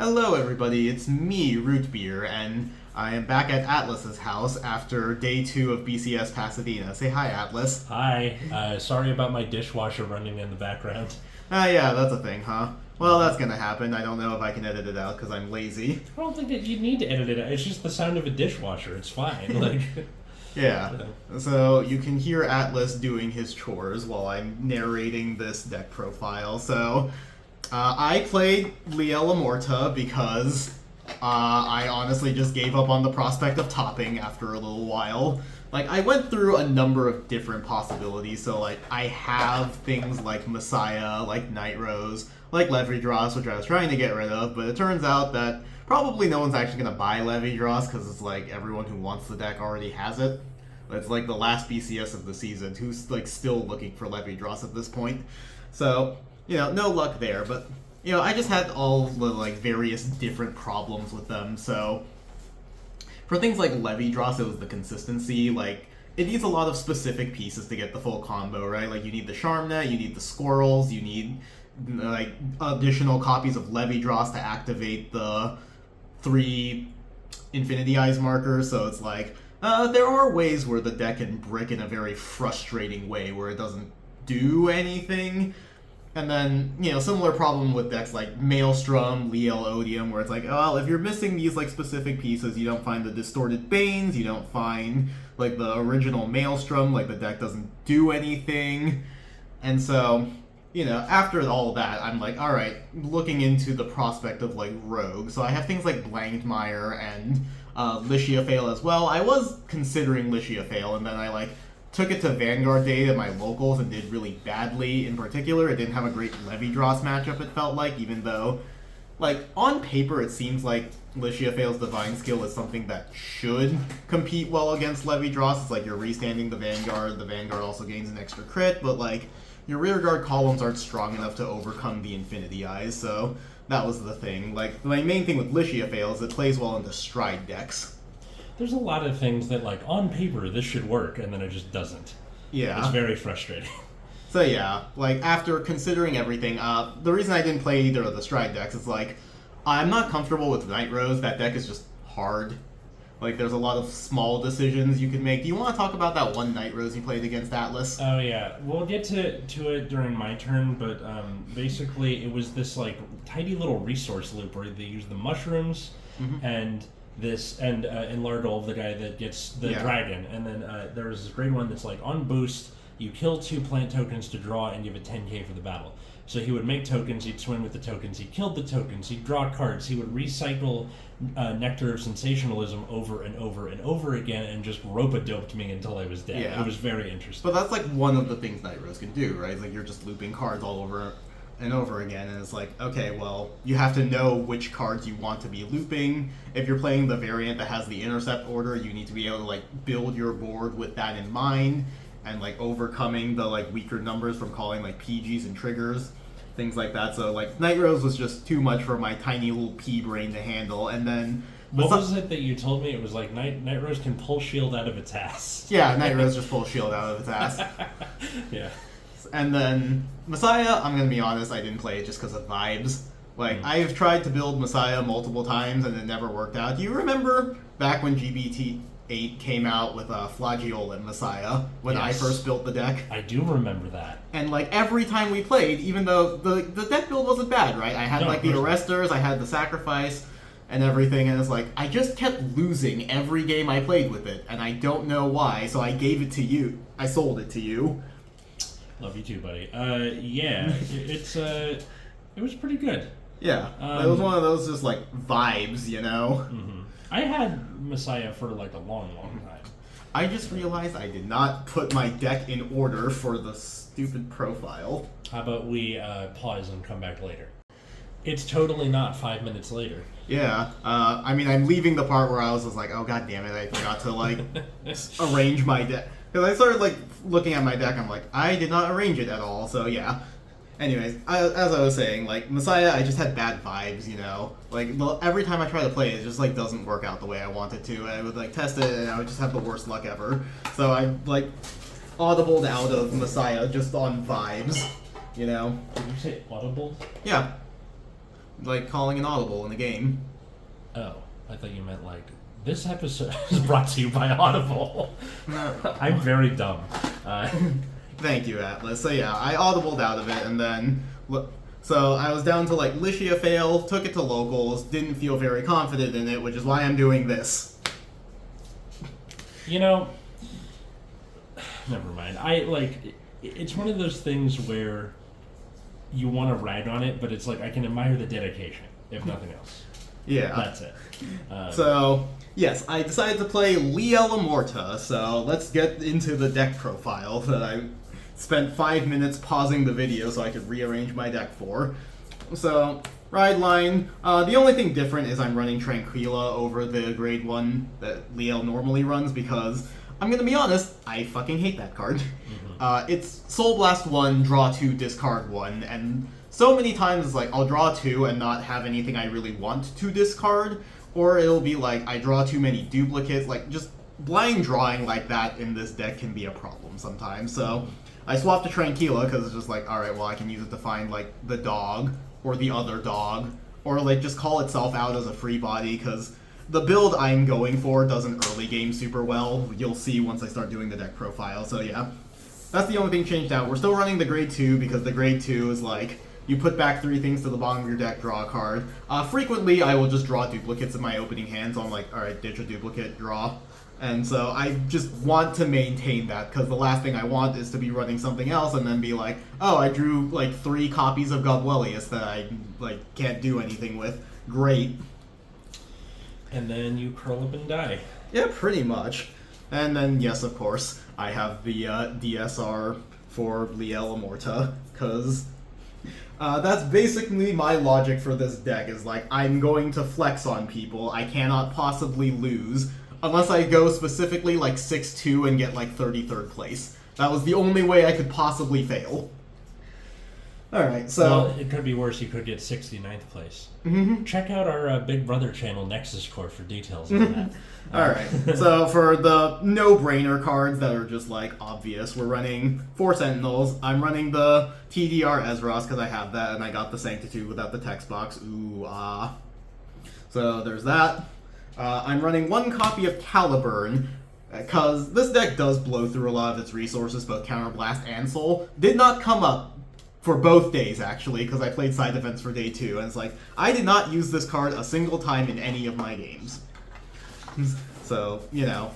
Hello everybody, it's me, Root Beer, and I am back at Atlas's house after day 2 of BCS Pasadena. Say hi, Atlas. Hi. Sorry about my dishwasher running in the background. Yeah, that's a thing, huh? Well, that's gonna happen. I don't know if I can edit it out because I'm lazy. I don't think that you need to edit it out. It's just the sound of a dishwasher. It's fine. Yeah. So you can hear Atlas doing his chores while I'm narrating this deck profile. So I played Liel Amorta because I honestly just gave up on the prospect of topping after a little while. Like, I went through a number of different possibilities, so, like, I have things like Messiah, like Night Rose, like Levy Dross, which I was trying to get rid of, but it turns out that probably no one's actually going to buy Levy Dross, because it's like everyone who wants the deck already has it. It's like the last BCS of the season, who's, like, still looking for Levy Dross at this point. So, you know, no luck there, but, you know, I just had all the, like, various different problems with them, so for things like Levy Dross, it was the consistency. Like, it needs a lot of specific pieces to get the full combo, right? Like, you need the Charmnet, you need the Squirrels, you need, like, additional copies of Levy Dross to activate the 3 Infinity Eyes markers, so it's like, there are ways where the deck can brick in a very frustrating way, where it doesn't do anything. And then, you know, similar problem with decks like Maelstrom, Liel Odium, where it's like, oh, well, if you're missing these, like, specific pieces, you don't find the Distorted Banes, you don't find, like, the original Maelstrom, like, the deck doesn't do anything. And so, you know, after all that, I'm like, alright, looking into the prospect of, like, Rogue. So I have things like Blankmire and Lichiafail as well. I was considering Lichiafail, and then I, like, took it to Vanguard Day at my locals and did really badly. In particular, it didn't have a great Levy Dross matchup, it felt like, even though, like, on paper it seems like Lichiafail's Divine Skill is something that should compete well against Levy Dross. It's like you're restanding the Vanguard also gains an extra crit, but, like, your rearguard columns aren't strong enough to overcome the Infinity Eyes, so that was the thing. Like, my main thing with Lichiafail is it plays well into Stride decks. There's a lot of things that, like, on paper, this should work, and then it just doesn't. Yeah. It's very frustrating. So yeah, like, after considering everything, the reason I didn't play either of the Stride decks is, like, I'm not comfortable with Night Rose. That deck is just hard. Like, there's a lot of small decisions you can make. Do you want to talk about that one Night Rose you played against Atlas? Oh, yeah. We'll get to it during my turn, but basically it was this, like, tiny little resource loop where they use the mushrooms and Lardol, the guy that gets the dragon, and then there was this great one that's like, on boost, you kill 2 plant tokens to draw and give it 10k for the battle. So he would make tokens, he'd swing with the tokens, he killed the tokens, he'd draw cards, he would recycle Nectar of Sensationalism over and over and over again and just rope-a-doped me until I was dead. Yeah. It was very interesting. But that's like one of the things Night Rose can do, right? It's like you're just looping cards all over and over again, and it's like, okay, well, you have to know which cards you want to be looping. If you're playing the variant that has the intercept order, you need to be able to, like, build your board with that in mind, and, like, overcoming the, like, weaker numbers from calling, like, PGs and triggers, things like that. So, like, Night Rose was just too much for my tiny little pea brain to handle, and then what was it that you told me? It was like Night Rose can pull shield out of its ass. Yeah, Night Rose just pulls shield out of its ass. Yeah. And then Messiah, I'm going to be honest, I didn't play it just because of vibes. Like, I've tried to build Messiah multiple times and it never worked out. Do you remember back when GBT8 came out with Flagiola and Messiah, when I first built the deck? I do remember that. And, like, every time we played, even though the deck build wasn't bad, right? I had, the Arresters, I had the Sacrifice, and everything, and it's like, I just kept losing every game I played with it, and I don't know why, so I gave it to you. I sold it to you. Love you too, buddy. Yeah, it was pretty good. Yeah, it was one of those just, like, vibes, you know? I had Messiah for, like, a long, long time. I just realized I did not put my deck in order for the stupid profile. How about we pause and come back later? It's totally not 5 minutes later. Yeah, I mean, I'm leaving the part where I was just like, oh, god damn it, I forgot to, like, arrange my deck. Because I started, like, looking at my deck, I'm like, I did not arrange it at all, so yeah. Anyways, as I was saying, like, Messiah, I just had bad vibes, you know? Like, every time I try to play it, it just, like, doesn't work out the way I want it to. I would, like, test it, and I would just have the worst luck ever. So I, like, audibled out of Messiah just on vibes, you know? Did you say audible? Yeah. like calling an audible in the game. Oh, I thought you meant like this episode is brought to you by Audible. No. I'm very dumb. Thank you, Atlas. So yeah, I audibled out of it, and then so I was down to like Licia fail, took it to locals, didn't feel very confident in it, which is why I'm doing this. You know, never mind. It's one of those things where you want to rag on it, but it's like I can admire the dedication, if nothing else. Yeah. That's it. So, yes, I decided to play Liel Amorta, so let's get into the deck profile that I spent 5 minutes pausing the video so I could rearrange my deck for. So, ride line, the only thing different is I'm running Tranquila over the grade 1 that Liel normally runs because, I'm gonna be honest, I fucking hate that card. Mm-hmm. It's Soul Blast 1, draw 2, discard 1, and so many times it's like I'll draw 2 and not have anything I really want to discard, or it'll be like I draw too many duplicates, like just blind drawing like that in this deck can be a problem sometimes. So I swapped to Tranquila because it's just like, alright, well I can use it to find like the dog, or the other dog, or like just call itself out as a free body because the build I'm going for doesn't early game super well. You'll see once I start doing the deck profile, so yeah. That's the only thing changed out. We're still running the grade 2 because the grade 2 is like, you put back 3 things to the bottom of your deck, draw a card. Frequently, I will just draw duplicates in my opening hand, so I'm like, alright, ditch a duplicate, draw. And so I just want to maintain that, because the last thing I want is to be running something else and then be like, oh, I drew like 3 copies of Goblelius that I like can't do anything with. Great. And then you curl up and die. Yeah, pretty much. And then, yes, of course, I have the DSR for Liel Amorta, because that's basically my logic for this deck, is like, I'm going to flex on people, I cannot possibly lose, unless I go specifically like 6-2 and get like 33rd place. That was the only way I could possibly fail. Alright, so... Well, it could be worse, you could get 69th place. Mm-hmm. Check out our Big Brother channel, Nexus Core, for details on that. Alright, so for the no-brainer cards that are just, like, obvious, we're running 4 Sentinels. I'm running the TDR Ezros, because I have that, and I got the Sanctitude without the text box. Ooh, ah. So there's that. I'm running 1 copy of Caliburn, because this deck does blow through a lot of its resources, both Counterblast and Soul. Did not come up for both days, actually, because I played side defense for day 2, and it's like, I did not use this card a single time in any of my games. So, you know,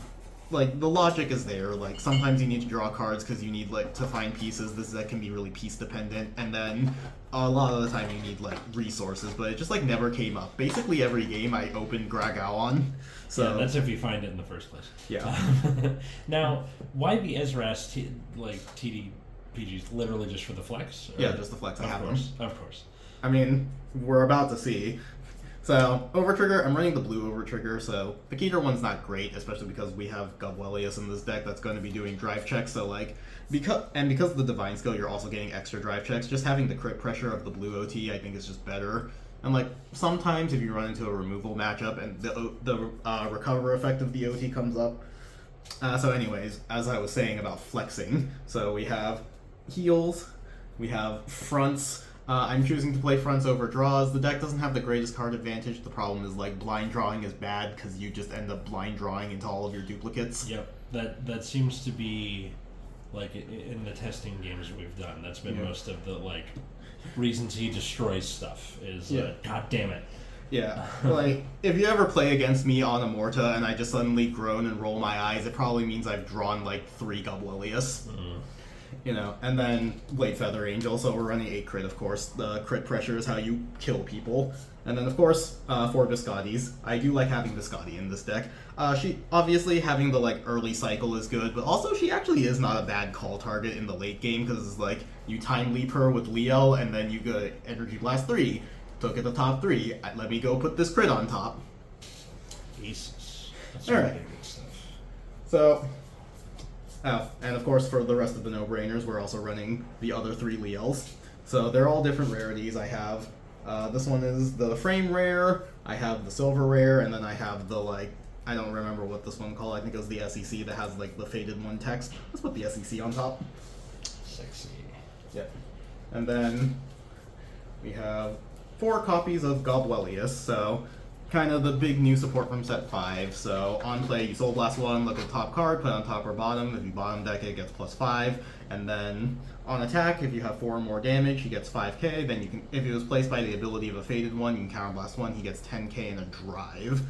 like, the logic is there. Like, sometimes you need to draw cards because you need, like, to find pieces. This deck can be really piece-dependent, and then a lot of the time you need, like, resources, but it just, like, never came up. Basically, every game I opened Gragaon, so... Yeah, that's if you find it in the first place. Yeah. Now, why the Ezras, TDPGs, literally just for the flex? Yeah, just the flex. I have them. Of course. I mean, we're about to see. So, Overtrigger, I'm running the blue Overtrigger, so the Keter one's not great, especially because we have Goblelius in this deck that's going to be doing drive checks, so like, because of the Divine Skill, you're also getting extra drive checks. Just having the crit pressure of the blue OT, I think, is just better. And like, sometimes if you run into a removal matchup and the recover effect of the OT comes up. So anyways, as I was saying about flexing, so we have heals, we have fronts. I'm choosing to play fronts over draws. The deck doesn't have the greatest card advantage. The problem is, like, blind drawing is bad because you just end up blind drawing into all of your duplicates. Yep, that seems to be, like, in the testing games we've done, that's been most of the, like, reasons he destroys stuff is, god damn it. Yeah, like, if you ever play against me on Amorta and I just suddenly groan and roll my eyes, it probably means I've drawn, like, 3 Goblelius. Mm. You know, and then Blade Feather Angel, so we're running 8 crit, of course. The crit pressure is how you kill people. And then, of course, 4 Biscottis. I do like having Biscotti in this deck. She, obviously, having the, like, early cycle is good, but also she actually is not a bad call target in the late game, because it's like, you time leap her with Liel, and then you go Energy Blast 3, took it to top 3, let me go put this crit on top. Jesus. That's All right. really good stuff. So... Oh, and of course for the rest of the no-brainers, we're also running the other 3 Liels. So they're all different rarities. I have, this one is the frame rare, I have the silver rare, and then I have the, like, I don't remember what this one called, I think it was the SEC that has, like, the faded one text. Let's put the SEC on top. Sexy. Yep. And then we have 4 copies of Gobwellius, so kind of the big new support from set 5. So on play, you Soul Blast 1, look at the top card, put it on top or bottom. If you bottom deck it, gets +5. And then on attack, if you have 4 or more damage, he gets 5k. Then you can, if it was placed by the ability of a Faded one, you can Counterblast 1, he gets 10k and a drive.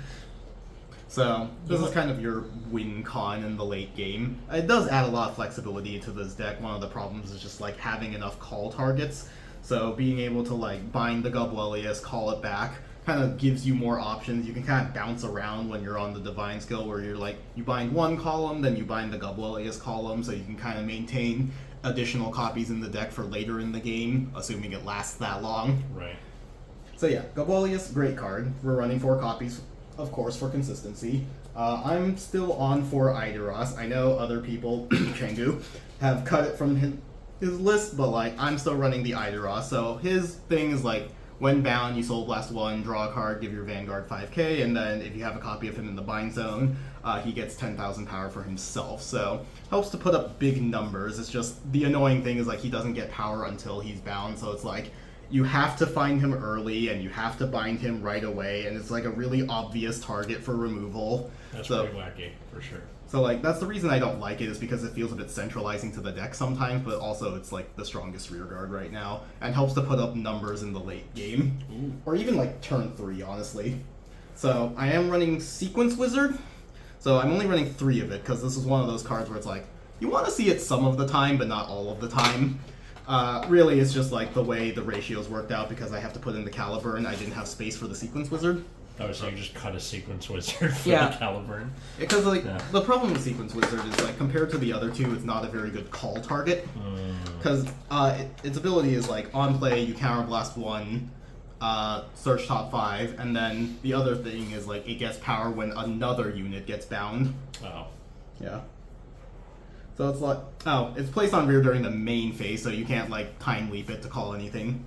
So this is kind of your win con in the late game. It does add a lot of flexibility to this deck. One of the problems is just like having enough call targets. So being able to like bind the Gobwellius, call it back, kind of gives you more options. You can kind of bounce around when you're on the Divine skill where you're like, you bind one column, then you bind the Gobwellius column, so you can kind of maintain additional copies in the deck for later in the game, assuming it lasts that long. Right. So yeah, Gobwellius, great card. We're running 4 copies, of course, for consistency. I'm still on for Idaros. I know other people, Chengu, have cut it from his list, but like I'm still running the Idaros. So his thing is like, when bound, you Soul Blast 1, draw a card, give your Vanguard 5k, and then if you have a copy of him in the bind zone, he gets 10,000 power for himself. So helps to put up big numbers. It's just the annoying thing is like he doesn't get power until he's bound, so it's like you have to find him early and you have to bind him right away, and it's like a really obvious target for removal. That's pretty wacky, for sure. So like that's the reason I don't like it, is because it feels a bit centralizing to the deck sometimes, but also it's like the strongest rear guard right now and helps to put up numbers in the late game. Ooh. Or even like turn 3, honestly. So I am running Sequence Wizard. So I'm only running 3 of it because this is one of those cards where it's like you want to see it some of the time but not all of the time. Really it's just like the way the ratios worked out, because I have to put in the Caliburn, I didn't have space for the Sequence Wizard. Oh, so you just cut a Sequence Wizard for Yeah. the Caliburn? Because like the problem with Sequence Wizard is like compared to the other two, it's not a very good call target. Because its ability is like on play you Counterblast 1, search top 5, and then the other thing is like it gets power when another unit gets bound. Oh. Yeah. So it's like it's placed on rear during the main phase, so you can't like time leap it to call anything.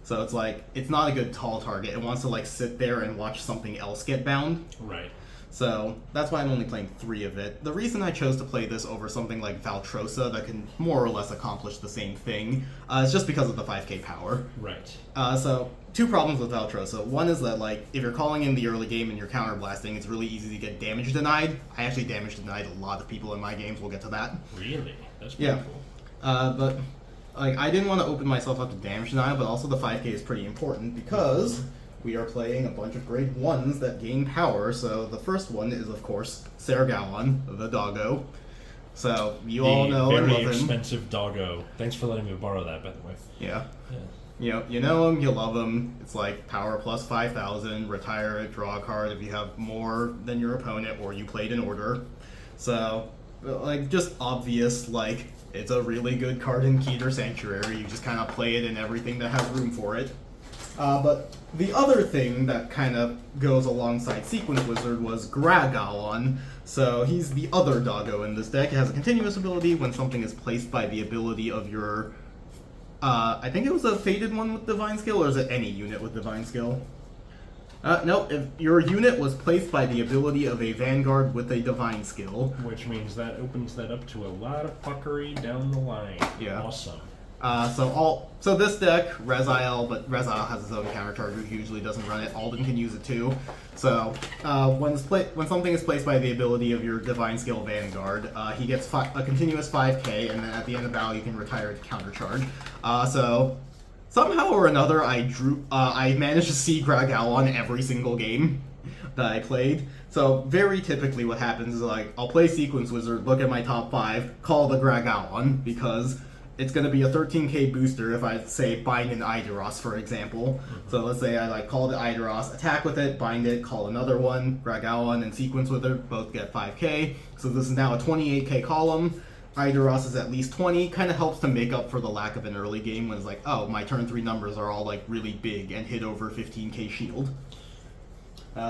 So it's like, it's not a good tall target. It wants to like sit there and watch something else get bound. Right. So that's why I'm only playing 3 of it. The reason I chose to play this over something like Valtrosa that can more or less accomplish the same thing is just because of the 5k power. Right. So 2 problems with Valtrosa. One is that like if you're calling in the early game and you're counterblasting, it's really easy to get damage denied. I actually damage denied a lot of people in my games. We'll get to that. Really? That's pretty cool. But like I didn't want to open myself up to damage denial, but also the 5k is pretty important because we are playing a bunch of grade 1s that gain power. So the first one is of course Sergalon, the doggo. So you all know and love him. Very expensive doggo. Thanks for letting me borrow that, by the way. Yeah. You know him, you love him. It's like power plus 5,000, retire it, draw a card if you have more than your opponent or you played in order. So like just obvious, like it's a really good card in Keter Sanctuary. You just kind of play it in everything that has room for it. But the other thing that kind of goes alongside Sequence Wizard was Gragalon. So he's the other doggo in this deck. It has a continuous ability when something is placed by the ability of your... I think it was a Faded one with Divine Skill, or is it any unit with Divine Skill? No, if your unit was placed by the ability of a Vanguard with a Divine Skill. Which means that opens that up to a lot of fuckery down the line. Yeah. Awesome. So this deck, Reziel, but Reziel has his own counter target who usually doesn't run it. Alden can use it too. So when something is placed by the ability of your Divine Skill Vanguard, he gets a continuous 5k, and then at the end of battle you can retire it to countercharge. So somehow or another, I managed to see Gragalon every single game that I played. So very typically what happens is like, I'll play Sequence Wizard, look at my top 5, call the Gragalon, because it's going to be a 13k booster if I say bind an Idaros, for example. So let's say I like call the Idaros, attack with it, bind it, call another one, Gragalon and Sequence Wizard both get 5k. So this is now a 28k column. Idaros is at least 20, kind of helps to make up for the lack of an early game when it's like, oh, my turn 3 numbers are all like really big and hit over 15k shield.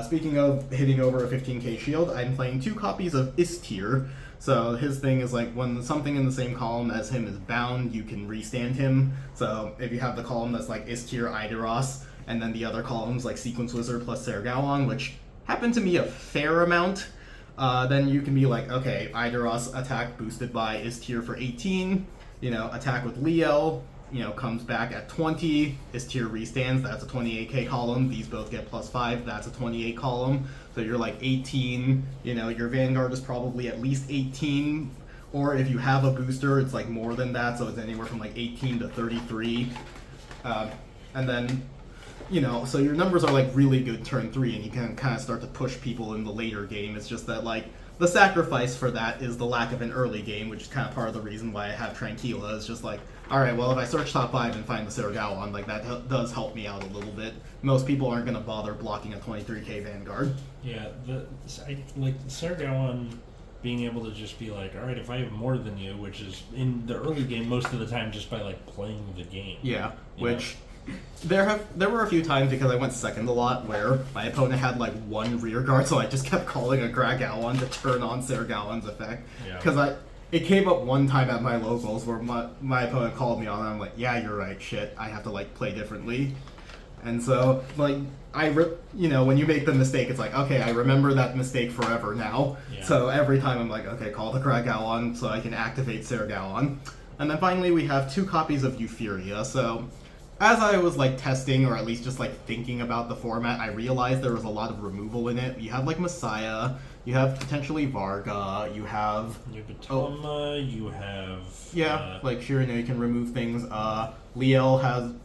Speaking of hitting over a 15k shield, I'm playing 2 copies of Istir. So his thing is like when something in the same column as him is bound, you can restand him. So if you have the column that's like Istir, Idaros, and then the other columns like Sequence Wizard plus Sergalon, which happen to me a fair amount, then you can be like, okay, Idaros attack boosted by Istir for 18, attack with Liel, comes back at 20 is tier restands. That's a 28k column. These both get +5. That's a 28 column. So you're like 18. Your Vanguard is probably at least 18. Or if you have a booster, it's like more than that. So it's anywhere from like 18 to 33. And then, so your numbers are like really good turn 3, and you can kind of start to push people in the later game. It's just that like the sacrifice for that is the lack of an early game, which is kind of part of the reason why I have Tranquilla. It's just like, alright, well, if I search top 5 and find the Sergalon, like that does help me out a little bit. Most people aren't going to bother blocking a 23k Vanguard. Yeah, Sergalon being able to just be like, alright, if I have more than you, which is in the early game most of the time just by like playing the game. Yeah, which there were a few times, because I went second a lot, where my opponent had like one rear guard, so I just kept calling a Gragalon to turn on Sergalon's effect. Because it came up one time at my locals where my opponent called me on it, and I'm like, yeah, you're right, shit, I have to like play differently. And so, like, when you make the mistake, it's like, okay, I remember that mistake forever now. Yeah. So every time I'm like, okay, call the Gragalon so I can activate Sergalon. And then finally we have 2 copies of Euphoria. So as I was like testing, or at least just like thinking about the format, I realized there was a lot of removal in it. You have like Messiah, you have potentially Varga, you have Batoma, you have like Shirino, you can remove things. Liel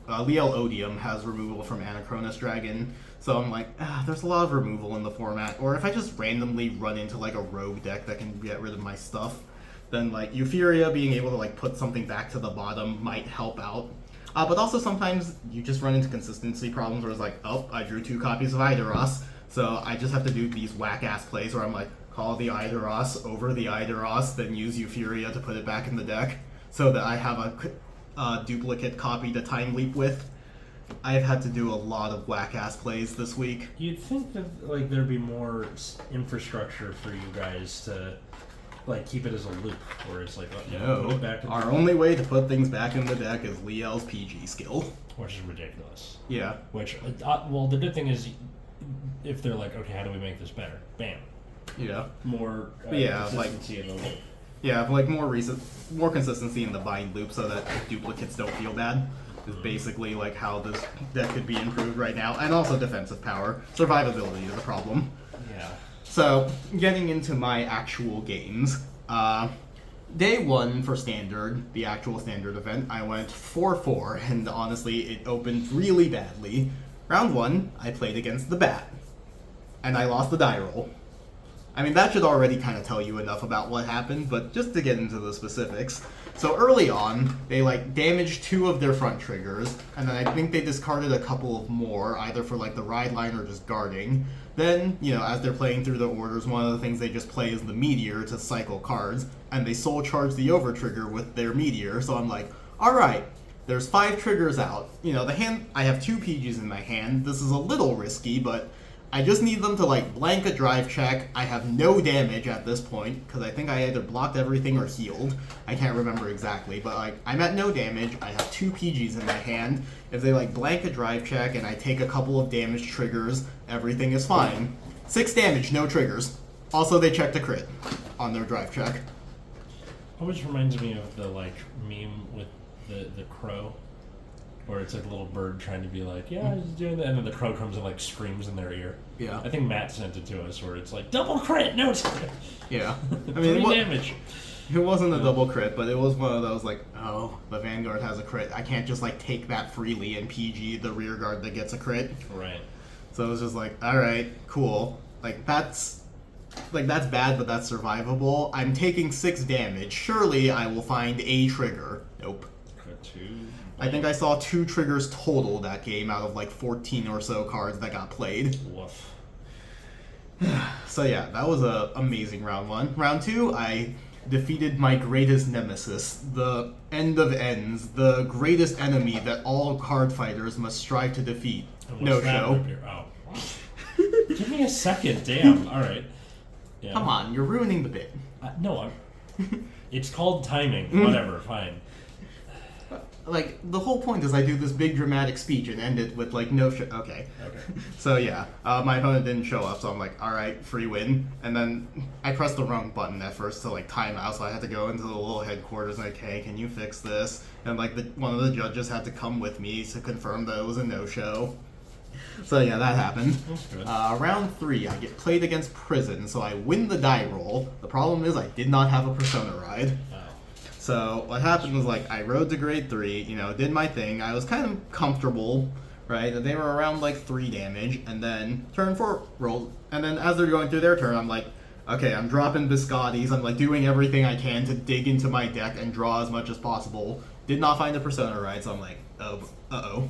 Odium has removal from Anachronous Dragon. So I'm like, there's a lot of removal in the format. Or if I just randomly run into like a rogue deck that can get rid of my stuff, then like Euphoria being able to like put something back to the bottom might help out. But also sometimes you just run into consistency problems where it's like, oh, I drew 2 copies of Eideros, so I just have to do these whack-ass plays where I'm like, call the Eideros over the Eideros, then use Euphoria to put it back in the deck, so that I have a duplicate copy to time leap with. I've had to do a lot of whack-ass plays this week. You'd think that like there'd be more infrastructure for you guys to like keep it as a loop, where it's like, put it back in our only way to put things back in the deck is Liel's PG skill, which is ridiculous. Yeah. Which well, the good thing is, if they're like, okay, how do we make this better? Bam. Yeah. More consistency in the loop. Yeah, like more consistency in the bind loop, so that duplicates don't feel bad. Is basically like how this deck could be improved right now, and also defensive power. Survivability is a problem. Yeah. So, getting into my actual games, day 1 for Standard, the actual Standard event, I went 4-4, and honestly, it opened really badly. Round 1, I played against the Bat, and I lost the die roll. I mean, that should already kind of tell you enough about what happened, but just to get into the specifics. So early on, they like damaged 2 of their front triggers, and then I think they discarded a couple of more, either for like the ride line or just guarding. Then, as they're playing through the orders, one of the things they just play is the Meteor to cycle cards, and they soul charge the over trigger with their Meteor, so I'm like, alright, there's 5 triggers out. The hand, I have 2 PGs in my hand, this is a little risky, but I just need them to like blank a drive check. I have no damage at this point, because I think I either blocked everything or healed. I can't remember exactly, but like I'm at no damage. I have 2 PGs in my hand. If they like blank a drive check and I take a couple of damage triggers, everything is fine. 6 damage, no triggers. Also, they checked a crit on their drive check. Always reminds me of the like meme with the crow, where it's like a little bird trying to be like, yeah, I was doing that, and then the crow comes and like screams in their ear. Yeah. I think Matt sent it to us, where it's like, double crit, no. Yeah. I mean, 3 damage. It wasn't a double crit, but it was one of those like, oh, the Vanguard has a crit. I can't just like take that freely and PG the rear guard that gets a crit. Right. So it was just like, all right, cool. That's bad, but that's survivable. I'm taking 6 damage. Surely I will find a trigger. Nope. Crit 2. I think I saw 2 triggers total that game out of like 14 or so cards that got played. Woof. So yeah, that was a amazing round 1. Round 2, I defeated my greatest nemesis, the End of Ends, the greatest enemy that all card fighters must strive to defeat. No show. Oh. Give me a second, damn. All right. Yeah. Come on, you're ruining the bit. No, it's called timing. Whatever, fine. like, the whole point is I do this big dramatic speech and end it with, like, no shit. Okay. So, yeah, my opponent didn't show up, so I'm like, alright, free win. And then I pressed the wrong button at first to, like, time out, so I had to go into the little headquarters and, like, hey, can you fix this? And, like, one of the judges had to come with me to confirm that it was a no-show. So, yeah, that happened. That's good. Round 3, I get played against Prison, so I win the die roll. The problem is I did not have a Persona ride. So what happened was, like, I rode to grade 3, you know, did my thing. I was kind of comfortable, right? They were around, like, 3 damage, and then turn 4 rolled. And then as they're going through their turn, I'm like, okay, I'm dropping Biscottis. I'm, like, doing everything I can to dig into my deck and draw as much as possible. Did not find a Persona ride, so I'm like, oh, uh-oh.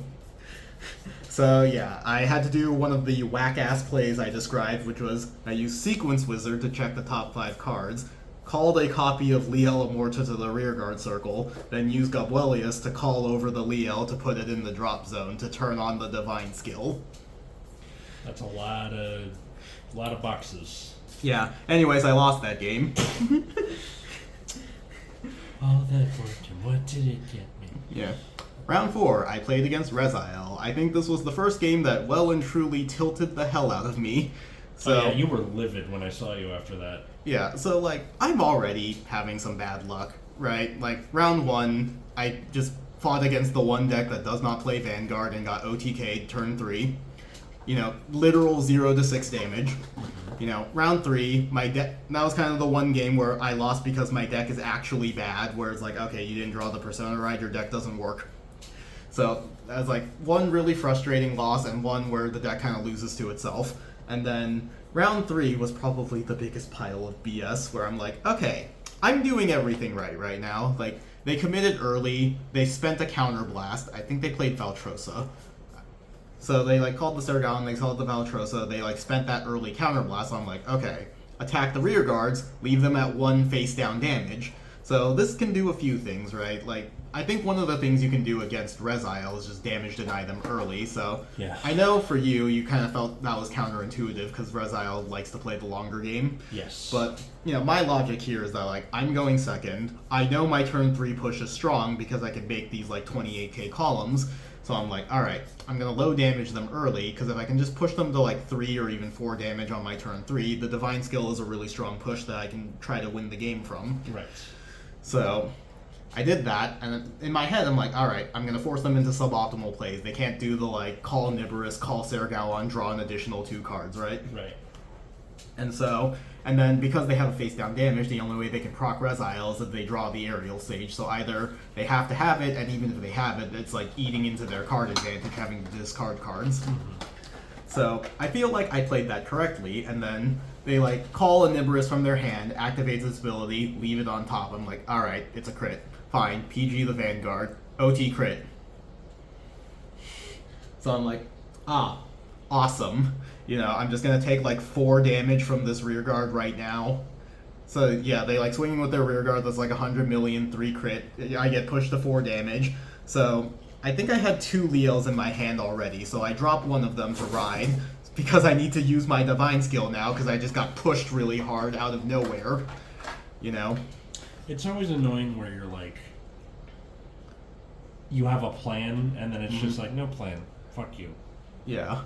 So, yeah, I had to do one of the whack-ass plays I described, which was I used Sequence Wizard to check the top 5 cards, called a copy of Liel Amorta to the rearguard circle, then used Gobwelius to call over the Liel to put it in the drop zone to turn on the Divine skill. That's a lot of boxes. Yeah, anyways, I lost that game. All that fortune, what did it get me? Yeah. Round 4, I played against Reziel. I think this was the first game that well and truly tilted the hell out of me. So, yeah, you were livid when I saw you after that. Yeah, so, like, I'm already having some bad luck, right? Like, round 1, I just fought against the one deck that does not play Vanguard and got OTK'd turn 3. You know, literal 0 to 6 damage. You know, round 3, my deck, that was kind of the one game where I lost because my deck is actually bad, where it's like, okay, you didn't draw the Persona ride, your deck doesn't work. So, that was, like, one really frustrating loss and one where the deck kind of loses to itself. And then round 3 was probably the biggest pile of BS, where I'm like, okay, I'm doing everything right now. Like, they committed early, they spent a counterblast, I think they played Valtrosa. So they, like, called the Sergon, they called the Valtrosa, they, like, spent that early counterblast, so I'm like, okay, attack the rear guards, leave them at 1 face down damage. So this can do a few things, right? Like, I think one of the things you can do against Reziel is just damage deny them early, so yeah. I know for you kind of felt that was counterintuitive because Reziel likes to play the longer game. Yes. But, you know, my logic here is that, like, I'm going second. I know my turn 3 push is strong because I can make these, like, 28k columns. So I'm like, alright, I'm going to low damage them early because if I can just push them to, like, 3 or even 4 damage on my turn 3, the Divine Skill is a really strong push that I can try to win the game from. Right. So I did that, and in my head, I'm like, alright, I'm going to force them into suboptimal plays. They can't do the, like, call Nibiris, call Sergalon, draw an additional 2 cards, right? Right. And so, and then because they have a face-down damage, the only way they can proc Reziel is if they draw the Aerial Sage. So either they have to have it, and even if they have it, it's like eating into their card advantage, having to discard cards. Mm-hmm. So I feel like I played that correctly, and then they, like, call a Nibiris from their hand, activates its ability, leave it on top. I'm like, alright, it's a crit. Fine, PG the Vanguard, OT crit. So I'm like, awesome. You know, I'm just gonna take, like, 4 damage from this rearguard right now. So, yeah, they, like, swinging with their rearguard, that's like 100 million, 3 crit. I get pushed to 4 damage. So, I think I had 2 Liels in my hand already, so I dropped one of them to ride, because I need to use my Divine Skill now, because I just got pushed really hard out of nowhere. You know? It's always annoying where you're like, you have a plan, and then it's just like, no plan. Fuck you. Yeah.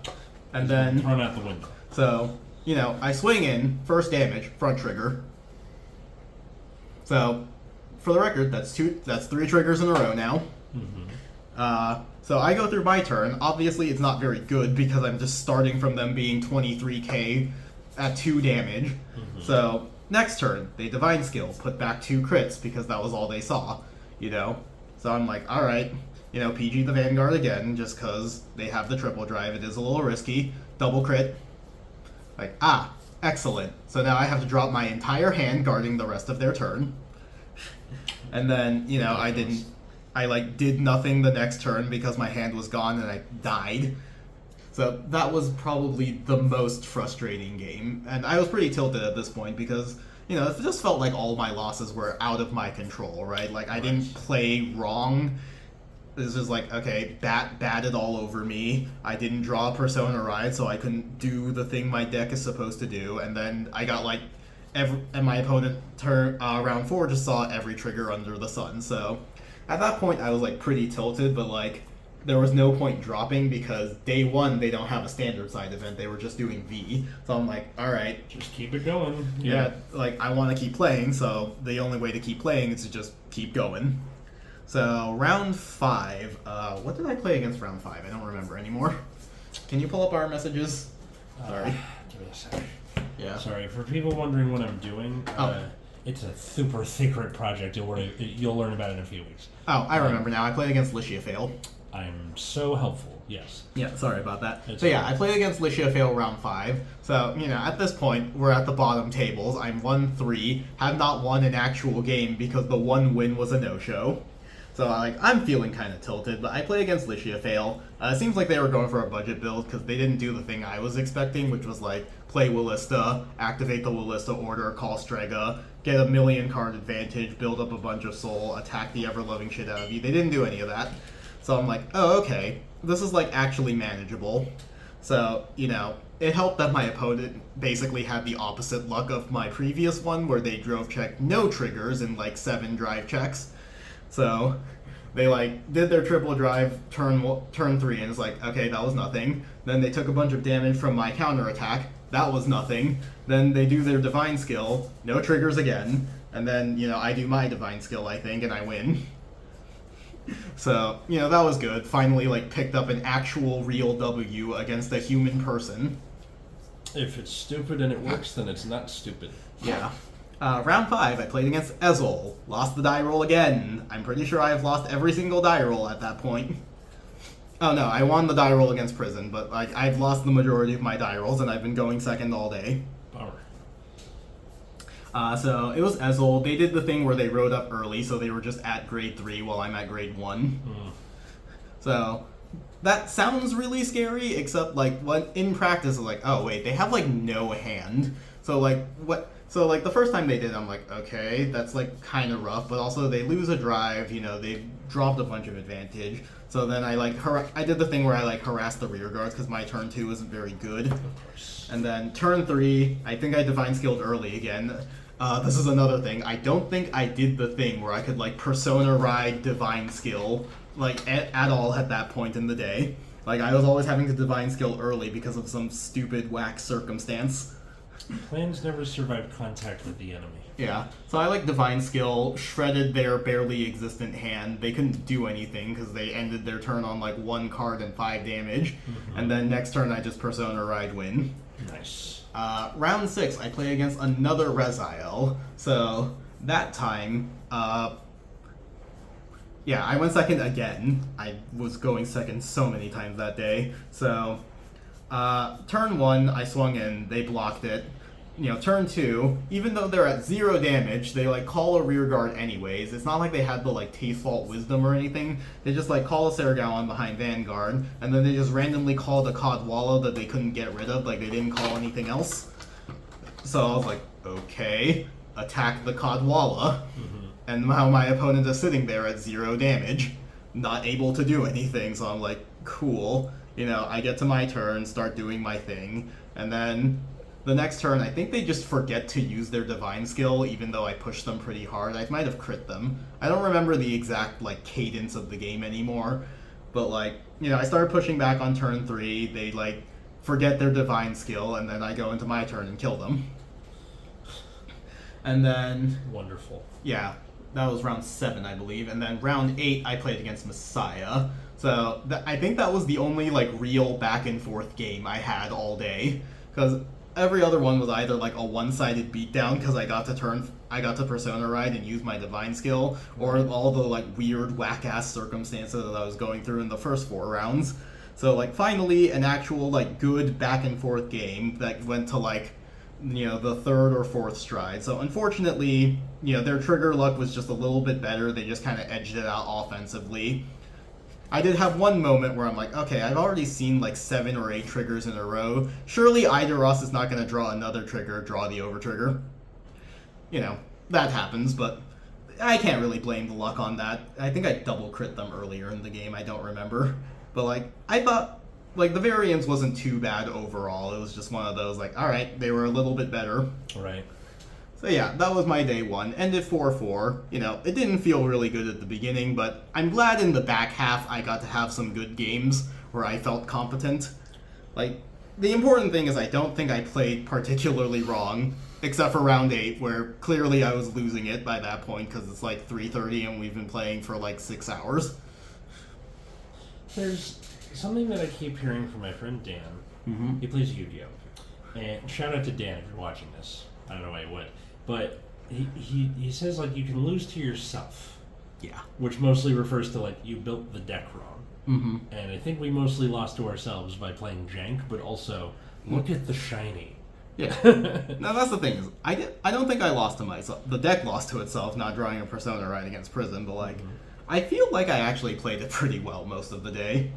And then thrown out the window. So, you know, I swing in, first damage, front trigger. So, for the record, that's 3 triggers in a row now. Mm-hmm. So I go through my turn. Obviously, it's not very good because I'm just starting from them being 23k at 2 damage. Mm-hmm. So, next turn, they Divine Skill, put back 2 crits because that was all they saw, you know? So I'm like, alright. You know, PG the Vanguard again, just because they have the triple drive. It is a little risky. Double crit. Like, excellent. So now I have to drop my entire hand guarding the rest of their turn. And then, you know, I did nothing the next turn because my hand was gone and I died. So that was probably the most frustrating game. And I was pretty tilted at this point because, you know, it just felt like all my losses were out of my control, right? Like, I didn't play wrong. It's just like, okay, batted all over me. I didn't draw a Persona ride, so I couldn't do the thing my deck is supposed to do. And then I got, like, and my opponent round 4 just saw every trigger under the sun. So At that point, I was like pretty tilted, but like there was no point dropping because day one they don't have a standard side event. They were just doing V. So I'm like, all right, Just keep it going. yeah, like I want to keep playing. So the only way to keep playing is to just keep going. So round 5. What did I play against round 5? I don't remember anymore. Can you pull up our messages? Sorry. Give me a sec. Yeah. Sorry, for people wondering what I'm doing, it's a super secret project. You'll learn about it in a few weeks. Oh, I remember now. I played against Lichiafail. I'm so helpful, yes. Yeah, sorry about that. It's So yeah, okay. I played against Lichiafail round 5. So, at this point, we're at the bottom tables. I'm 1-3, have not won an actual game because the one win was a no-show. So I'm feeling kind of tilted, but I play against Lichiafail. It seems like they were going for a budget build because they didn't do the thing I was expecting, which was like play Willista, activate the Willista order, call Strega, get a 1,000,000 card advantage, build up a bunch of soul, attack the ever-loving shit out of you. They didn't do any of that. So I'm like, oh, okay, this is like actually manageable. So, it helped that my opponent basically had the opposite luck of my previous one where they drove checked no triggers in like 7 drive checks. So they did their triple drive turn 3 and it's like, okay, that was nothing. Then they took a bunch of damage from my counterattack. That was nothing. Then they do their divine skill, no triggers again. And then, I do my divine skill, I think, and I win. So, that was good. Finally, picked up an actual real W against a human person. If it's stupid and it works, then it's not stupid. Yeah. Round 5, I played against Ezel. Lost the die roll again. I'm pretty sure I've lost every single die roll at that point. Oh no, I won the die roll against Prison, but I've lost the majority of my die rolls and I've been going second all day. Bummer. So it was Ezel. They did the thing where they rode up early, so they were just at grade 3 while I'm at grade 1. So that sounds really scary, except what in practice is oh wait, they have no hand. So what? So the first time they did, I'm like, okay, that's kind of rough, but also they lose a drive, they dropped a bunch of advantage. So then I did the thing where I harassed the rear guards because my turn 2 isn't very good. Of course. And then turn 3, I think I divine skilled early again. This is another thing. I don't think I did the thing where I could persona ride divine skill at all at that point in the day. I was always having to divine skill early because of some stupid whack circumstance. Plans never survived contact with the enemy. Yeah, so I divine skill, shredded their barely existent hand. They couldn't do anything because they ended their turn on 1 card and 5 damage. And then next turn I just persona ride win. Nice. Round 6, I play against another Reziel. So that time, yeah, I went second again. I was going second so many times that day. So turn 1, I swung in, they blocked it. Turn 2, even though they're at 0 damage, they call a rear guard anyways. It's not like they had the Taste Fault Wisdom or anything. They just call a Saragowan behind Vanguard, and then they just randomly called a Codwalla that they couldn't get rid of. They didn't call anything else. So I was like, okay, attack the Codwalla. And now my opponent is sitting there at 0 damage, not able to do anything. So I'm like, cool. I get to my turn, start doing my thing, and then the next turn, I think they just forget to use their divine skill, even though I pushed them pretty hard. I might have crit them. I don't remember the exact cadence of the game anymore, but I started pushing back on turn 3. They forget their divine skill, and then I go into my turn and kill them. And then Wonderful. yeah, that was round 7, I believe. And then round 8, I played against Messiah. So I think that was the only real back and forth game I had all day, because every other one was either a one-sided beatdown because I got to persona ride and use my divine skill, or all the weird whack-ass circumstances that I was going through in the first 4 rounds. So finally an actual good back and forth game that went to the 3rd or 4th stride. So unfortunately, their trigger luck was just a little bit better. They just kind of edged it out offensively. I did have one moment where I'm like, okay, I've already seen 7 or 8 triggers in a row. Surely either us is not going to draw another trigger, draw the over trigger. That happens, but I can't really blame the luck on that. I think I double crit them earlier in the game, I don't remember. But I thought the variance wasn't too bad overall. It was just one of those alright, they were a little bit better. Right. So yeah, that was my day one. Ended 4-4. You know, it didn't feel really good at the beginning, but I'm glad in the back half I got to have some good games where I felt competent. Like, the important thing is I don't think I played particularly wrong, except for round 8, where clearly I was losing it by that point because it's like 3:30 and we've been playing for like 6 hours. There's something that I keep hearing from my friend Dan. Mm-hmm. He plays Yu-Gi-Oh! And shout out to Dan if you're watching this. I don't know why he would. But he says, like, you can lose to yourself. Yeah. Which mostly refers to, like, you built the deck wrong. Mm-hmm. And I think we mostly lost to ourselves by playing jank, but also, look at the shiny. Yeah. Now that's the thing is, I don't think I lost to myself. The deck lost to itself, not drawing a Persona right against Prism, but like, I feel like I actually played it pretty well most of the day.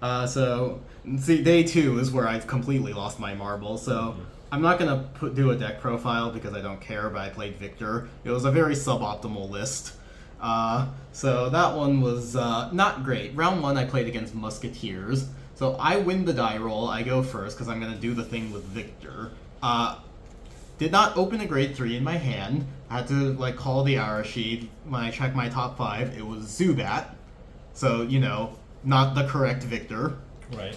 So, see, day 2 is where I've completely lost my marble, so I'm not going to do a deck profile because I don't care, but I played Victor. It was a very suboptimal list. So that one was not great. Round 1 I played against Musketeers. So I win the die roll, I go first because I'm going to do the thing with Victor. Did not open a grade 3 in my hand. I had to like call the Arashi. When I checked my top 5, it was Zubat. So, you know, not the correct Victor. Right.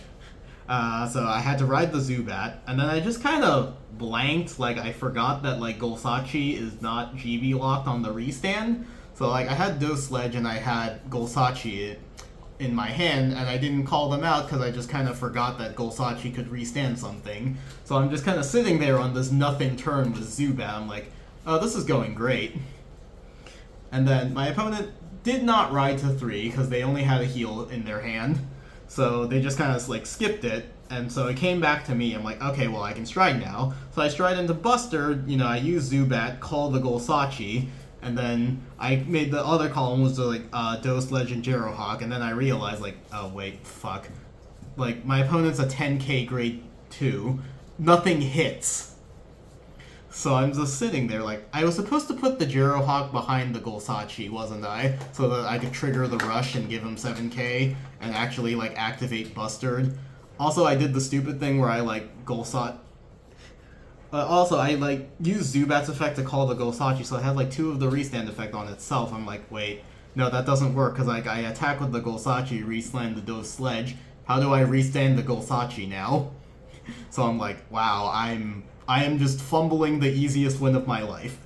So I had to ride the Zubat, and then I just kind of blanked, like I forgot that like Golsachi is not GB locked on the restand. So like I had Dose Sledge and I had Golsachi in my hand, and I didn't call them out because I just kind of forgot that Golsachi could restand something. So I'm just kind of sitting there on this nothing turn with Zubat. I'm like, oh, this is going great. And then my opponent did not ride to 3 because they only had a heal in their hand. So they just kind of like skipped it, and so it came back to me. I'm like, okay, well I can stride now. So I stride into Buster, you know, I use Zubat, call the Golsachi, and then I made the other column was like Dose Legend Jerohawk, and then I realized like, oh wait, fuck. Like my opponent's a 10k grade 2, nothing hits. So I'm just sitting there like, I was supposed to put the Jerohawk behind the Golsachi, wasn't I? So that I could trigger the rush and give him 7k and actually like activate Bustard. Also, I did the stupid thing where I like Golsachi. Also, I like used Zubat's effect to call the Golsachi, so I had like 2 of the restand effect on itself. I'm like, wait, no, that doesn't work because like I attack with the Golsachi, resland the Dose Sledge. How do I restand the Golsachi now? So I'm like, wow, I am just fumbling the easiest win of my life.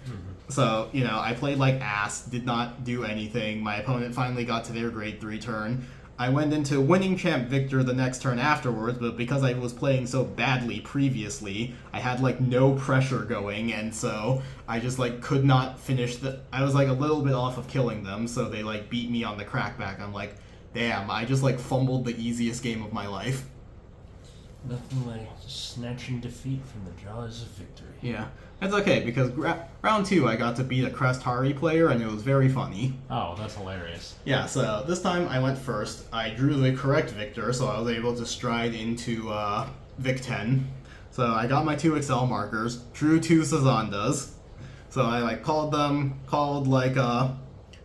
So, you know, I played like ass, did not do anything. My opponent finally got to their grade 3 turn. I went into winning champ Victor the next turn afterwards, but because I was playing so badly previously, I had like no pressure going, and so I just like could not finish I was like a little bit off of killing them, so they like beat me on the crackback. I'm like, damn, I just like fumbled the easiest game of my life. Nothing like snatching defeat from the jaws of victory. Yeah, it's okay, because round 2 I got to beat a Crest Hari player, and it was very funny. Oh, that's hilarious. Yeah, so this time I went first. I drew the correct Victor, so I was able to stride into Vic 10. So I got my 2 Excel markers, drew 2 Sazandas. So I like called like, what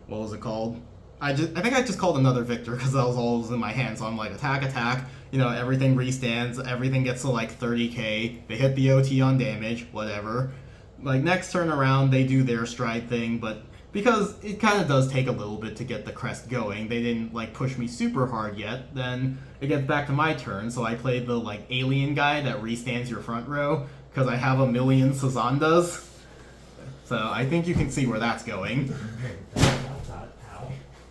was it called? I think I just called another Victor because that was all that was in my hand. So I'm like, attack, you know, everything restands, everything gets to like 30k, they hit the OT on damage, whatever. Like next turn around, they do their stride thing, but because it kind of does take a little bit to get the crest going, they didn't like push me super hard yet, then it gets back to my turn, so I played the like alien guy that restands your front row, because I have a million Sazandas. So I think you can see where that's going.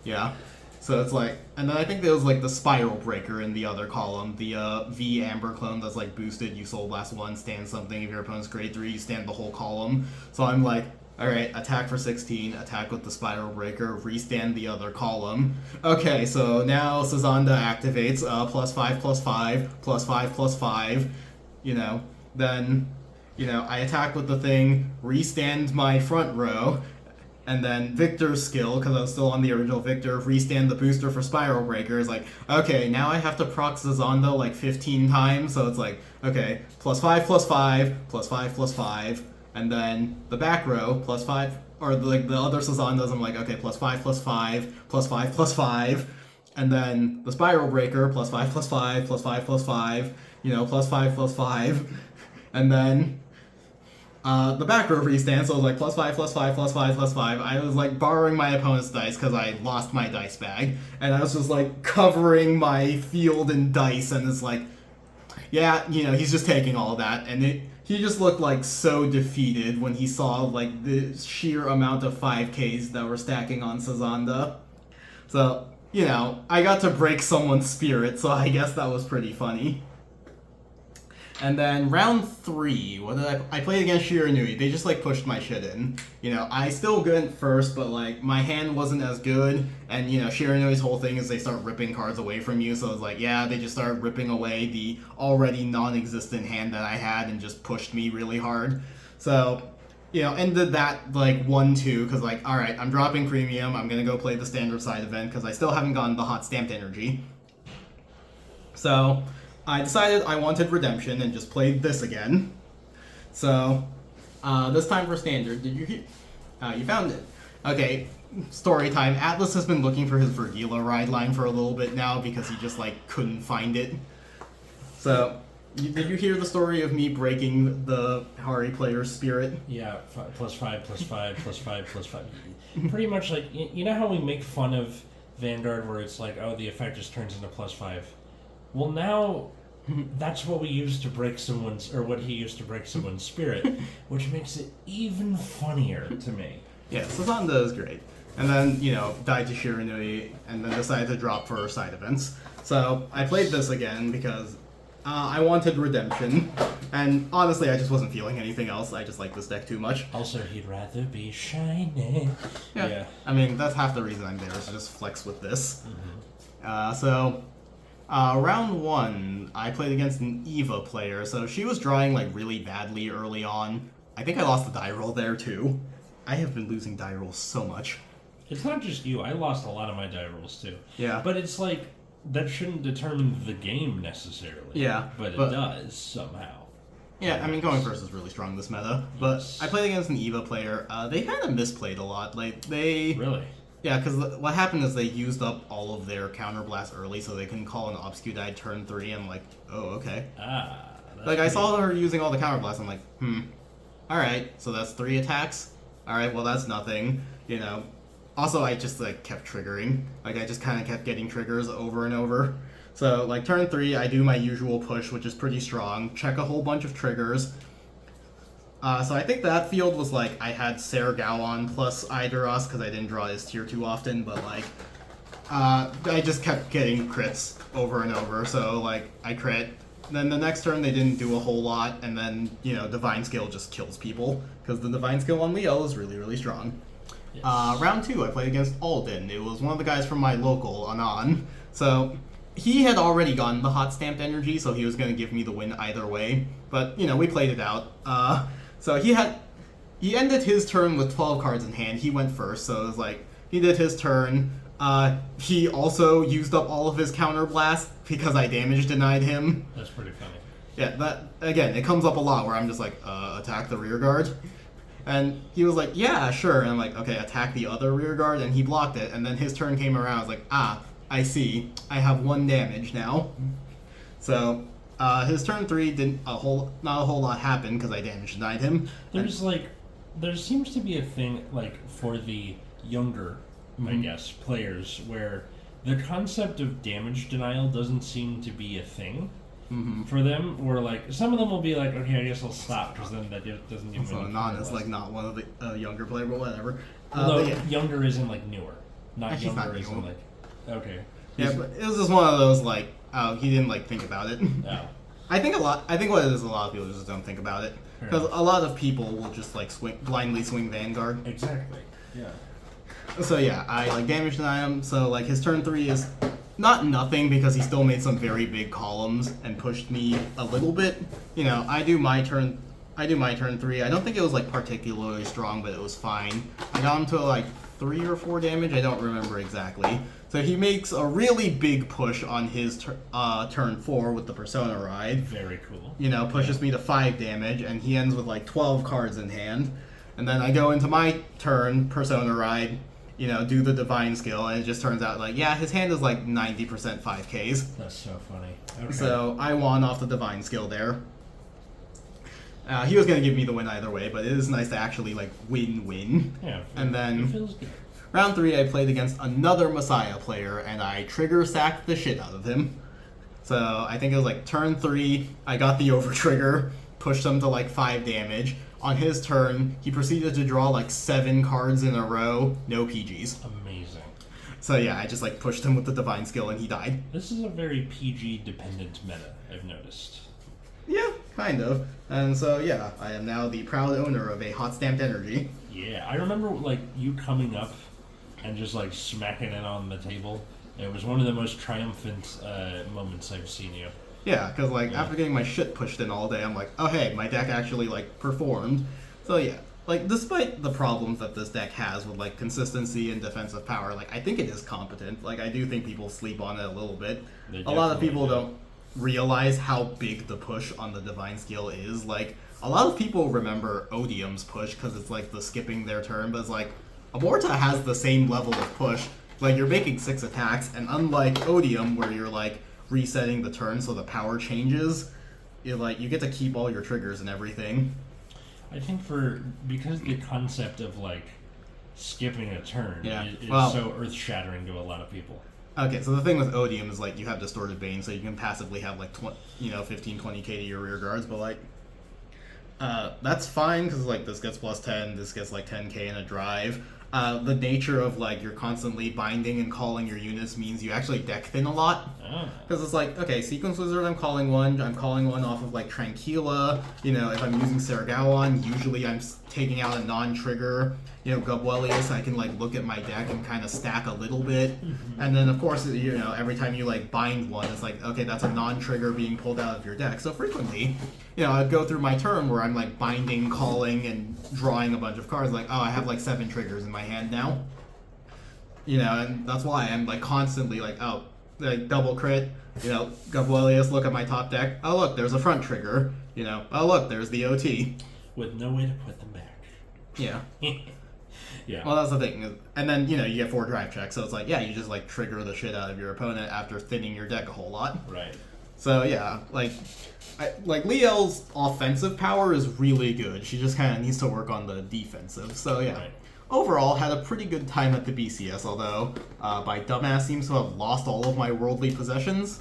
Yeah. So it's like, and then I think there was like the Spiral Breaker in the other column, the V Amber clone that's like boosted, you soul blast 1, stand something, if your opponent's grade 3, you stand the whole column. So I'm like, alright, attack for 16, attack with the Spiral Breaker, restand the other column. Okay, so now Sazanda activates, +5/+5/+5/+5, you know, then, you know, I attack with the thing, restand my front row, and then Victor's skill, because I was still on the original Victor, restand the booster for Spiral Breaker, is like, okay, now I have to proc Sazanda like 15 times, so it's like, okay, +5/+5, +5/+5, and then the back row, +5, or like the other Sazandas, I'm like, okay, +5/+5, +5/+5, and then the Spiral Breaker, +5/+5, +5/+5, you know, +5/+5, and then The back row restance, so I was like +5, +5, +5, +5. I was like borrowing my opponent's dice because I lost my dice bag, and I was just like covering my field in dice, and it's like, yeah, he's just taking all that, and he just looked like so defeated when he saw like the sheer amount of 5Ks that were stacking on Sazanda. So, I got to break someone's spirit, so I guess that was pretty funny. And then round 3, what did I played against Shiranui. They just like pushed my shit in. I still went first, but like my hand wasn't as good. And Shiranui's whole thing is they start ripping cards away from you. So it's like, yeah, they just started ripping away the already non-existent hand that I had and just pushed me really hard. So, ended that like 1-2 because like, all right, I'm dropping premium. I'm gonna go play the standard side event because I still haven't gotten the hot stamped energy. So I decided I wanted redemption and just played this again. So, this time for standard, did you hear? You found it. Okay, story time. Atlas has been looking for his Vergila ride line for a little bit now because he just, like, couldn't find it. So, did you hear the story of me breaking the Hari player's spirit? Yeah, +5, +5, +5, +5. Pretty much like, you know how we make fun of Vanguard where it's like, oh, the effect just turns into +5? Well, now that's what we use to break someone's, or what he used to break someone's spirit, which makes it even funnier to me. Yeah, Sazanda is great. And then, died to Shiranui, and then decided to drop for side events. So, I played this again because I wanted redemption, and honestly, I just wasn't feeling anything else. I just like this deck too much. Also, he'd rather be shiny. Yeah. I mean, that's half the reason I'm there, is to just flex with this. Round 1, I played against an Eva player, so she was drawing like really badly early on. I think I lost the die roll there too. I have been losing die rolls so much. It's not just you, I lost a lot of my die rolls too. Yeah. But it's like, that shouldn't determine the game necessarily. Yeah. But it does, somehow. Yeah, I mean, going first is really strong this meta. But Yes. I played against an Eva player. They kind of misplayed a lot. Like, they... Really? Yeah, because what happened is they used up all of their counterblast early, so they couldn't call an Obscudite turn 3. I'm like, oh, okay. Like, I saw her using all the counterblast. I'm like, alright, so that's 3 attacks? Alright, well, that's nothing, Also, I just, like, kept triggering. Like, I just kind of kept getting triggers over and over. So, like, turn 3, I do my usual push, which is pretty strong. Check a whole bunch of triggers. So I think that field was like, I had Ser Gowon plus Idaros, because I didn't draw his tier 2 often, but like, I just kept getting crits over and over, so like, I crit. Then the next turn they didn't do a whole lot, and then, Divine Skill just kills people, because the Divine Skill on Leo is really, really strong. Yes. Round 2, I played against Alden. It was one of the guys from my local, Anan. So, he had already gotten the hot stamped energy, so he was going to give me the win either way. But, we played it out. So he ended his turn with 12 cards in hand. He went first, so it was like, he did his turn. He also used up all of his counterblast because I damage denied him. That's pretty funny. Yeah, that, again, it comes up a lot where I'm just like, attack the rear guard. And he was like, yeah, sure. And I'm like, okay, attack the other rear guard, and he blocked it. And then his turn came around, I was like, I see. I have 1 damage now. So... his turn 3 not a whole lot happen because I damage denied him. There seems to be a thing, like, for the younger, I guess, players, where the concept of damage denial doesn't seem to be a thing for them, where, like, some of them will be like, okay, I guess I'll stop, because then that doesn't give me So Anon is, like, not one of the younger players, but whatever. Although, yeah. Younger isn't, like, newer. Not He's younger not isn't, new. like, okay. Yeah, but it was just one of those, like, he didn't, like, think about it. Oh. I think what it is, a lot of people just don't think about it. Because a lot of people will just, like, blindly swing Vanguard. Exactly. Yeah. So, yeah, I, like, damage deny him. So, like, his turn 3 is not nothing because he still made some very big columns and pushed me a little bit. I do my turn 3. I don't think it was, like, particularly strong, but it was fine. I got him to, like, 3 or 4 damage. I don't remember exactly. So he makes a really big push on his turn 4 with the Persona Ride. Very cool. Pushes me to 5 damage, and he ends with like 12 cards in hand. And then I go into my turn, Persona Ride, do the Divine Skill, and it just turns out like, yeah, his hand is like 90% 5Ks. That's so funny. Okay. So I won off the Divine Skill there. He was going to give me the win either way, but it is nice to actually, like, win. Yeah. And then it feels good. round 3, I played against another Messiah player, and I trigger sacked the shit out of him. So I think it was like turn 3, I got the over trigger, pushed him to like 5 damage. On his turn, he proceeded to draw like 7 cards in a row, no PGs. Amazing. So yeah, I just like pushed him with the divine skill and he died. This is a very PG dependent meta, I've noticed. Yeah, kind of. And so yeah, I am now the proud owner of a hot stamped energy. Yeah, I remember like you coming up and just like smacking it on the table. It was one of the most triumphant moments I've seen you. Yeah, because like after getting my shit pushed in all day, I'm like, oh hey, my deck actually like performed. So yeah, like despite the problems that this deck has with like consistency and defensive power, like I think it is competent. Like I do think people sleep on it a little bit. A lot of people don't realize how big the push on the divine skill is. Like a lot of people remember Odium's push because it's like the skipping their turn, but it's like Amorta has the same level of push. Like you're making 6 attacks, and unlike Odium, where you're like resetting the turn so the power changes, you get to keep all your triggers and everything. I think because the concept of like skipping a turn is so earth shattering to a lot of people. Okay, so the thing with Odium is like you have Distorted Bane, so you can passively have like 15, 20k to your rear guards, but like that's fine because like this gets plus 10, this gets like 10k in a drive. The nature of like you're constantly binding and calling your units means you actually deck thin a lot. Because it's like, okay, Sequence Wizard, I'm calling one off of like Tranquilla. If I'm using Sergawan, usually I'm taking out a non-trigger. Gubwellius, I can like look at my deck and kind of stack a little bit. And then of course, every time you like bind one, it's like, okay, that's a non-trigger being pulled out of your deck. So frequently, I'd go through my turn where I'm like binding, calling, and drawing a bunch of cards. Like, oh, I have like 7 triggers in my hand now. And that's why I'm like constantly like, oh, like double crit. Gubwellius, look at my top deck. Oh look, there's a front trigger. Oh look, there's the OT. With no way to put them back. Yeah. Yeah. Well, that's the thing. And then, you get 4 drive checks, so it's like, yeah, you just, like, trigger the shit out of your opponent after thinning your deck a whole lot. Right. So, yeah, Liel's offensive power is really good. She just kind of needs to work on the defensive. So, yeah. Right. Overall, had a pretty good time at the BCS, although my dumbass seems to have lost all of my worldly possessions.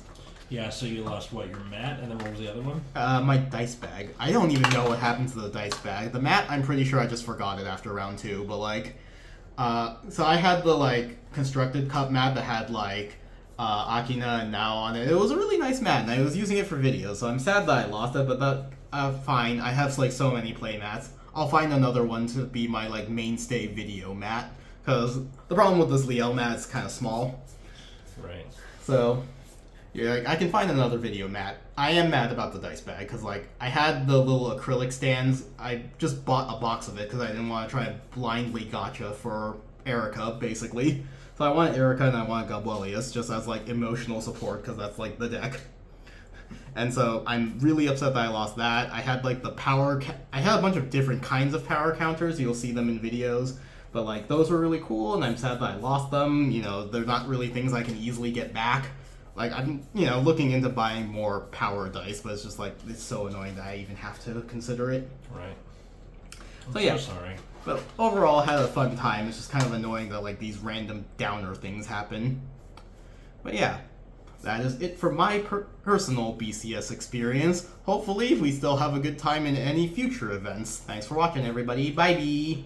Yeah, so you lost, your mat, and then what was the other one? My dice bag. I don't even know what happened to the dice bag. The mat, I'm pretty sure I just forgot it after round 2, but, so I had the, constructed cup mat that had, Akina and Now on it. It was a really nice mat, and I was using it for videos, so I'm sad that I lost it, but that, fine. I have, so many play mats. I'll find another one to be my, mainstay video mat, because the problem with this Liel mat is kind of small. Right. So... yeah, I can find another video mat. I am mad about the dice bag, because, I had the little acrylic stands. I just bought a box of it, because I didn't want to try and blindly gotcha for Erica, basically. So I wanted Erica and I wanted Gubwellius, just as, emotional support, because that's, the deck. And so I'm really upset that I lost that. I had, the power... I had a bunch of different kinds of power counters. You'll see them in videos. But, those were really cool, and I'm sad that I lost them. They're not really things I can easily get back. I'm, looking into buying more power dice, but it's just, it's so annoying that I even have to consider it. Right. So, yeah. So sorry. But overall, had a fun time. It's just kind of annoying that, these random downer things happen. But, yeah. That is it for my personal BCS experience. Hopefully, we still have a good time in any future events. Thanks for watching, everybody. Bye-bye!